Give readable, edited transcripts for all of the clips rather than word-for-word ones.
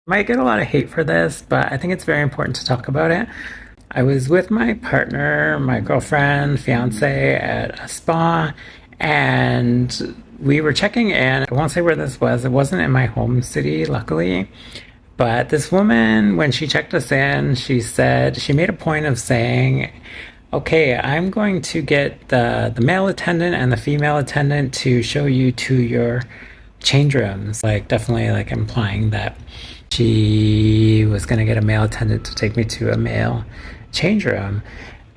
Might get a lot of hate for this, but I think it's very important to talk about it. I was with my partner, my girlfriend, fiance at a spa, and we were checking in. I won't say where this was. It wasn't in my home city, luckily. But this woman, when she checked us in, she made a point of saying, okay, I'm going to get the male attendant and the female attendant to show you to your change rooms. Like, definitely, like, implying that she was going to get a male attendant to take me to a male change room.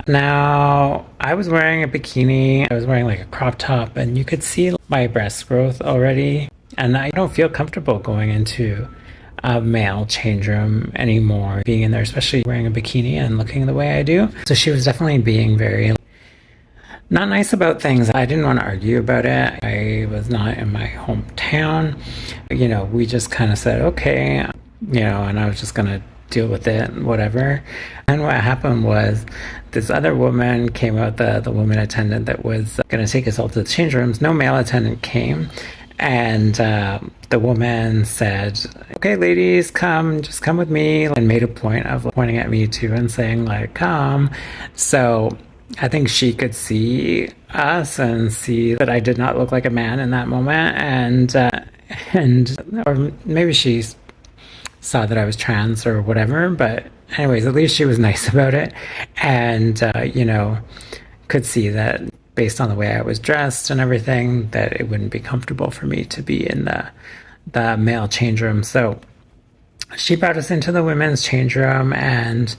Now, I was wearing a bikini, I was wearing like a crop top, and you could see my breast growth already. And I don't feel comfortable going into a male change room anymore, being in there, especially wearing a bikini and looking the way I do. So she was definitely being very not nice about things. I didn't want to argue about it. I was not in my hometown. We just kind of said, okay, and I was just going to deal with it, whatever. And what happened was this other woman came out, the woman attendant that was going to take us all to the change rooms. No male attendant came. And the woman said, okay, ladies, just come with me, and made a point of pointing at me too and saying, like, come. So I think she could see us and see that I did not look like a man in that moment. Or maybe she saw that I was trans or whatever. But anyways, at least she was nice about it. And, could see that based on the way I was dressed and everything, that it wouldn't be comfortable for me to be in the male change room. So she brought us into the women's change room and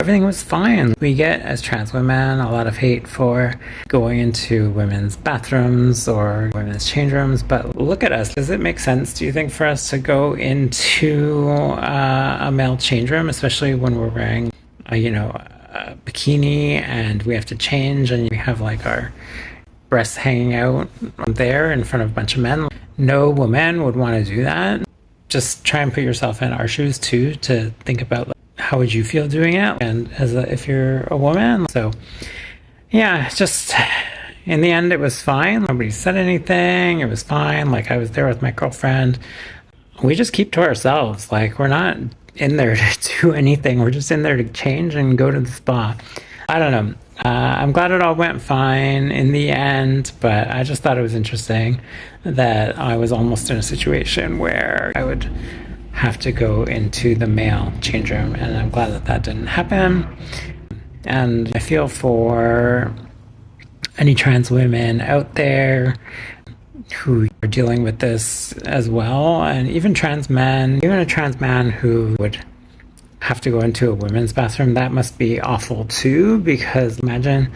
everything was fine. We get, as trans women, a lot of hate for going into women's bathrooms or women's change rooms, but look at us. Does it make sense, do you think, for us to go into a male change room, especially when we're wearing a bikini and we have to change and we have like our breasts hanging out there in front of a bunch of men? No woman would want to do that. Just try and put yourself in our shoes too, to think about like, how would you feel doing it, and if you're a woman. So yeah, just in the end it was fine. Nobody said anything. It was fine. Like, I was there with my girlfriend. We just keep to ourselves. Like, we're not in there to do anything. We're just in there to change and go to the spa. I don't know. I'm glad it all went fine in the end, but I just thought it was interesting that I was almost in a situation where I would have to go into the male change room, and I'm glad that that didn't happen. And I feel for any trans women out there who are dealing with this as well, and even trans men, even a trans man who would have to go into a women's bathroom. That must be awful too, because imagine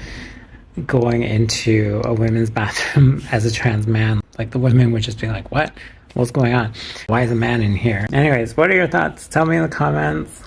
going into a women's bathroom as a trans man. Like, the women would just be like, what's going on? Why is a man in here? Anyways, what are your thoughts? Tell me in the comments.